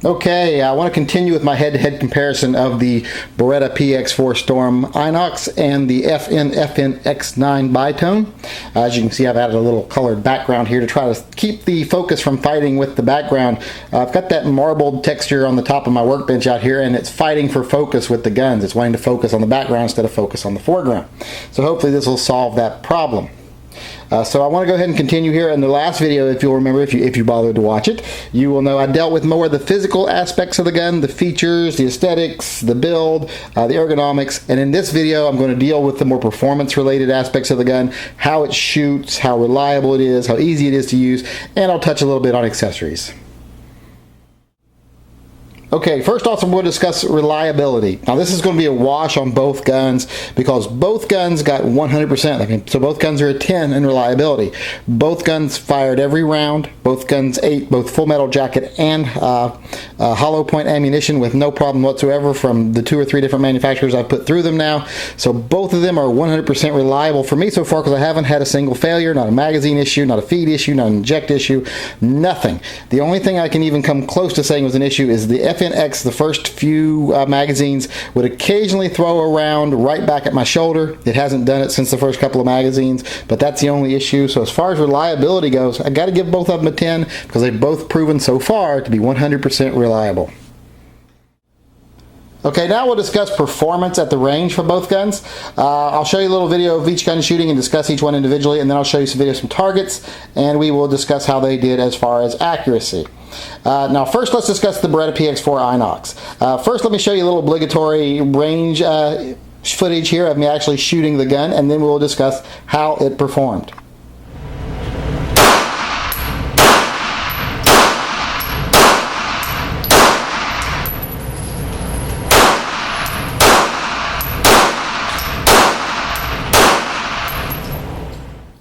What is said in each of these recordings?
Okay, I want to continue with my head-to-head comparison of the Beretta PX4 Storm Inox and the FNX-9 Bitone. As you can see, I've added a little colored background here to try to keep the focus from fighting with the background. I've got that marbled texture on the top of my workbench out here, and it's fighting for focus with the guns. It's wanting to focus on the background instead of focus on the foreground. So hopefully this will solve that problem. So I want to go ahead and continue here. In the last video, if you'll remember, if you bothered to watch it, you will know I dealt with more of the physical aspects of the gun, the features, the aesthetics, the build, the ergonomics. And in this video, I'm going to deal with the more performance-related aspects of the gun, how it shoots, how reliable it is, how easy it is to use, and I'll touch a little bit on accessories. Okay, first off, we'll discuss reliability. Now, this is going to be a wash on both guns because both guns got 100%. So both guns are a 10 in reliability. Both guns fired every round. Both guns ate both full metal jacket and hollow point ammunition with no problem whatsoever from the 2 or 3 different manufacturers I've put through them now. So both of them are 100% reliable for me so far because I haven't had a single failure, not a magazine issue, not a feed issue, not an inject issue, nothing. The only thing I can even come close to saying was an issue is the FNX, the first few magazines, would occasionally throw a round right back at my shoulder. It hasn't done it since the first couple of magazines, but that's the only issue. So as far as reliability goes, I got to give both of them a 10 because they've both proven so far to be 100% reliable. Okay, now we'll discuss performance at the range for both guns. I'll show you a little video of each gun shooting and discuss each one individually, and then I'll show you some videos from targets, and we will discuss how they did as far as accuracy. Now first let's discuss the Beretta PX4 Inox. First let me show you a little obligatory range footage here of me actually shooting the gun, and then we'll discuss how it performed.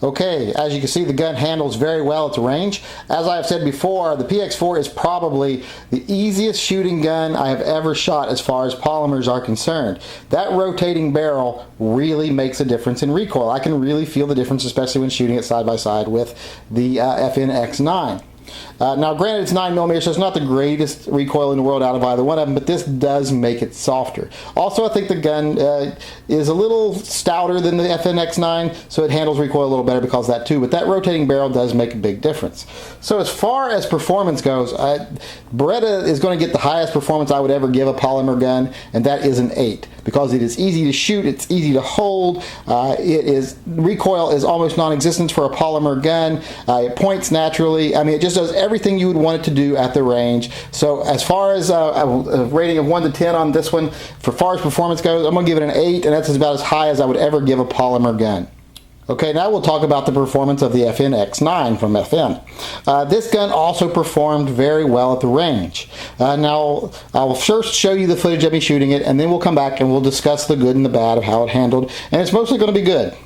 Okay, as you can see, the gun handles very well at the range. As I have said before, the PX4 is probably the easiest shooting gun I have ever shot as far as polymers are concerned. That rotating barrel really makes a difference in recoil. I can really feel the difference, especially when shooting it side by side with the FNX-9. Now granted, it's 9mm, so it's not the greatest recoil in the world out of either one of them, but this does make it softer. Also, I think the gun is a little stouter than the FNX-9, so it handles recoil a little better because of that too, but that rotating barrel does make a big difference. So as far as performance goes, Beretta is going to get the highest performance I would ever give a polymer gun, and that is an 8, because it is easy to shoot, it's easy to hold, recoil is almost non-existent for a polymer gun, it points naturally, it just does everything you would want it to do at the range. So as far as a rating of 1 to 10 on this one, for far as performance goes, I'm going to give it an 8, and that's about as high as I would ever give a polymer gun. Okay, now we'll talk about the performance of the FNX-9 from FN. This gun also performed very well at the range. Now, I'll first show you the footage of me shooting it, and then we'll come back and we'll discuss the good and the bad of how it handled, and it's mostly going to be good.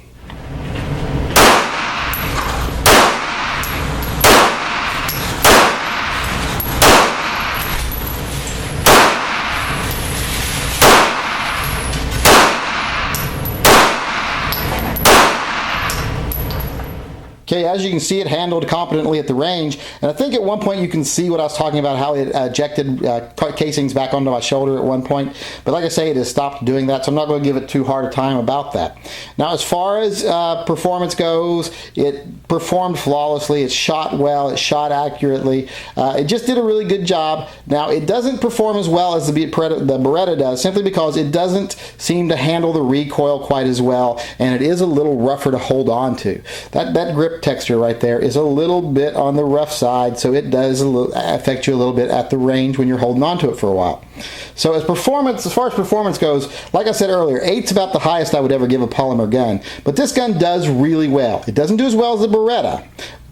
Okay, as you can see, it handled competently at the range, and I think at one point you can see what I was talking about, how it ejected casings back onto my shoulder at one point, but like I say, it has stopped doing that, so I'm not going to give it too hard a time about that. Now, as far as performance goes, it performed flawlessly, it shot well, it shot accurately, it just did a really good job. Now, it doesn't perform as well as the Beretta does, simply because it doesn't seem to handle the recoil quite as well, and it is a little rougher to hold on to. That grip texture right there is a little bit on the rough side, so it does affect you a little bit at the range when you're holding on to it for a while. So as far as performance goes, like I said earlier, 8's about the highest I would ever give a polymer gun, but this gun does really well. It doesn't do as well as the Beretta,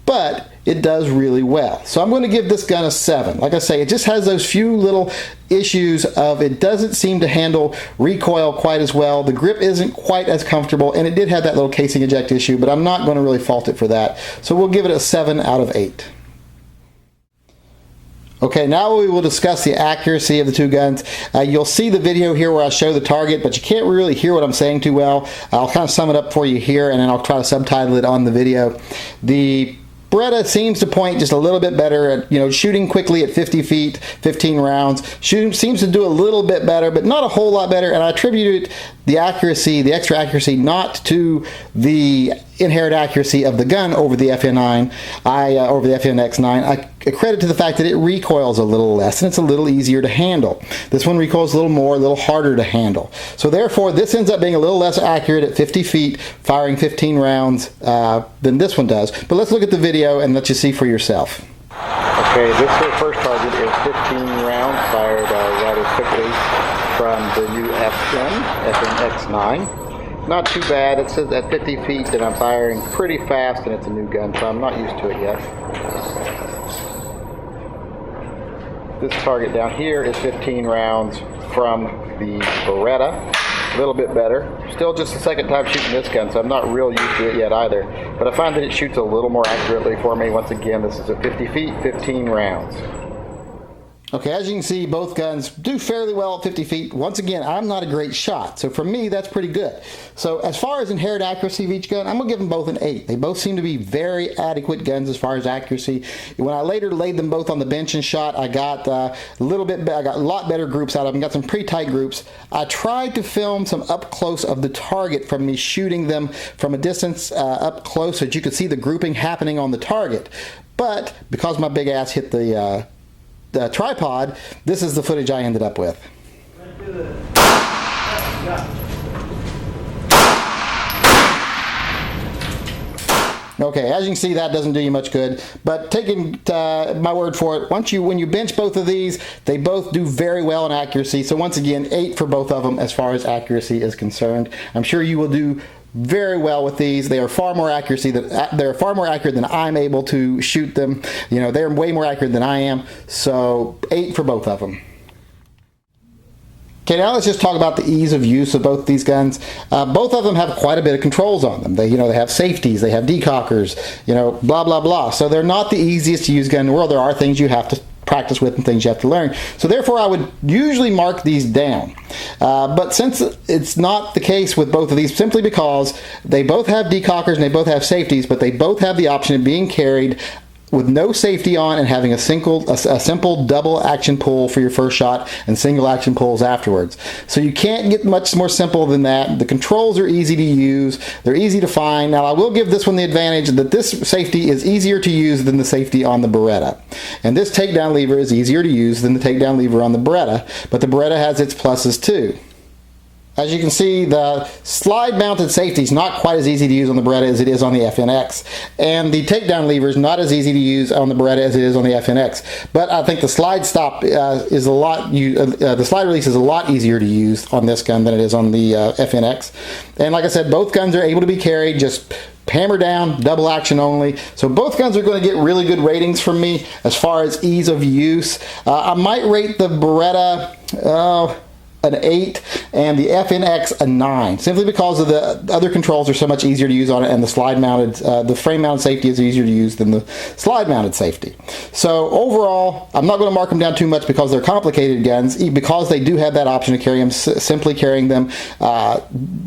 but it does really well. So I'm going to give this gun a 7. Like I say, it just has those few little issues of it doesn't seem to handle recoil quite as well. The grip isn't quite as comfortable, and it did have that little casing eject issue, but I'm not going to really fault it for that. So we'll give it a 7 out of 8. Okay, now we will discuss the accuracy of the two guns. You'll see the video here where I show the target, but you can't really hear what I'm saying too well. I'll kind of sum it up for you here, and then I'll try to subtitle it on the video. The Beretta seems to point just a little bit better at, shooting quickly at 50 feet, 15 rounds. Shooting seems to do a little bit better, but not a whole lot better. And I attribute the accuracy, the extra accuracy, not to the inherent accuracy of the gun over the FNX9. I credit to the fact that it recoils a little less and it's a little easier to handle. This one recoils a little more, a little harder to handle. So therefore, this ends up being a little less accurate at 50 feet, firing 15 rounds than this one does. But let's look at the video and let you see for yourself. Okay, this first target is 15 rounds fired rather quickly from the new FNX-9. Not too bad. It says at 50 feet that I'm firing pretty fast, and it's a new gun, so I'm not used to it yet. This target down here is 15 rounds from the Beretta. A little bit better. Still just the second time shooting this gun, so I'm not real used to it yet either. But I find that it shoots a little more accurately for me. Once again, this is at 50 feet, 15 rounds. Okay, as you can see, both guns do fairly well at 50 feet. Once again, I'm not a great shot, so for me, that's pretty good. So as far as inherent accuracy of each gun, I'm going to give them both an 8. They both seem to be very adequate guns as far as accuracy. When I later laid them both on the bench and shot, I got a lot better groups out of them, got some pretty tight groups. I tried to film some up close of the target from me shooting them from a distance up close so that you could see the grouping happening on the target. But because my big ass hit the tripod, this is the footage I ended up with. Okay, as you can see, that doesn't do you much good, but taking my word for it, when you bench both of these, they both do very well in accuracy. So once again, 8 for both of them as far as accuracy is concerned. I'm sure you will do very well with these. They are far more accurate than I'm able to shoot them. They're way more accurate than I am. So 8 for both of them. Okay, now let's just talk about the ease of use of both these guns. Both of them have quite a bit of controls on them. They have safeties, they have decockers, blah blah blah. So they're not the easiest to use gun in the world. There are things you have to practice with and things you have to learn. So therefore I would usually mark these down. But since it's not the case with both of these, simply because they both have decockers and they both have safeties, but they both have the option of being carried with no safety on and having a simple double action pull for your first shot and single action pulls afterwards. So you can't get much more simple than that. The controls are easy to use. They're easy to find. Now I will give this one the advantage that this safety is easier to use than the safety on the Beretta. And this takedown lever is easier to use than the takedown lever on the Beretta, but the Beretta has its pluses too. As you can see, the slide-mounted safety is not quite as easy to use on the Beretta as it is on the FNX, and the takedown lever is not as easy to use on the Beretta as it is on the FNX. But I think the slide stop is the slide release is a lot easier to use on this gun than it is on the FNX. And like I said, both guns are able to be carried. Just hammer down, double action only. So both guns are going to get really good ratings from me as far as ease of use. I might rate the Beretta an 8 and the FNX a 9, simply because of the other controls are so much easier to use on it, and the slide mounted, the frame mounted safety is easier to use than the slide mounted safety. So overall, I'm not going to mark them down too much because they're complicated guns, because they do have that option to carry them, simply carrying them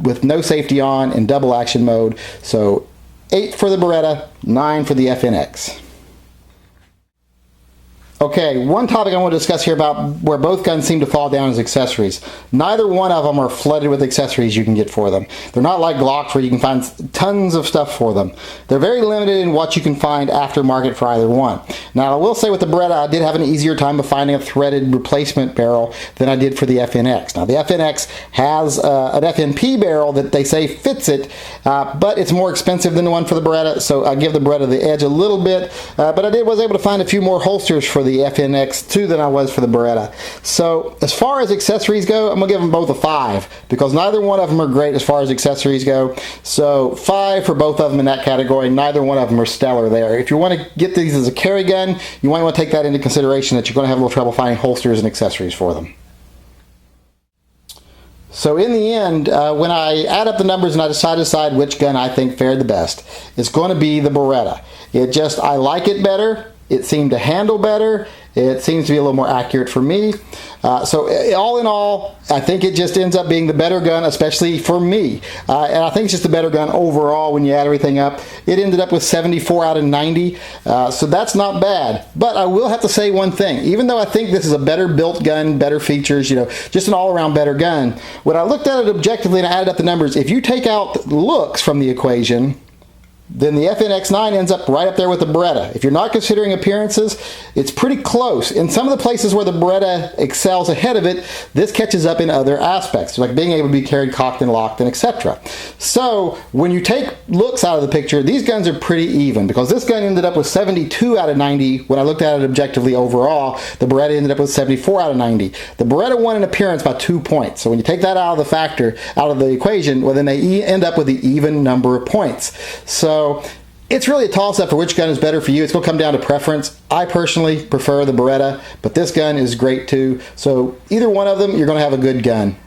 with no safety on in double action mode. So 8 for the Beretta, 9 for the FNX. Okay, one topic I want to discuss here about where both guns seem to fall down is accessories. Neither one of them are flooded with accessories you can get for them. They're not like Glocks where you can find tons of stuff for them. They're very limited in what you can find aftermarket for either one. Now I will say with the Beretta, I did have an easier time of finding a threaded replacement barrel than I did for the FNX. Now the FNX has an FNP barrel that they say fits it, but it's more expensive than the one for the Beretta, so I give the Beretta the edge a little bit, but I was able to find a few more holsters for the FNX2 than I was for the Beretta. So as far as accessories go, I'm going to give them both a 5 because neither one of them are great as far as accessories go. So 5 for both of them in that category. Neither one of them are stellar there. If you want to get these as a carry gun, you might want to take that into consideration, that you're going to have a little trouble finding holsters and accessories for them. So in the end, when I add up the numbers and I decide which gun I think fared the best, it's going to be the Beretta. I like it better. It seemed to handle better, It seems to be a little more accurate for me. So all in all, I think it just ends up being the better gun, especially for me. And I think it's just a better gun overall when you add everything up. It ended up with 74 out of 90, so that's not bad. But I will have to say one thing. Even though I think this is a better built gun, better features, you know, just an all-around better gun, when I looked at it objectively and I added up the numbers, if you take out looks from the equation, then the FNX-9 ends up right up there with the Beretta. If you're not considering appearances, it's pretty close. In some of the places where the Beretta excels ahead of it, this catches up in other aspects, like being able to be carried cocked and locked and etc. So when you take looks out of the picture, these guns are pretty even, because this gun ended up with 72 out of 90 when I looked at it objectively overall. The Beretta ended up with 74 out of 90. The Beretta won in appearance by 2 points. So when you take that out of the equation, well, then they end up with the even number of points. So it's really a toss-up for which gun is better for you. It's going to come down to preference. I personally prefer the Beretta, but this gun is great too. So either one of them, you're going to have a good gun.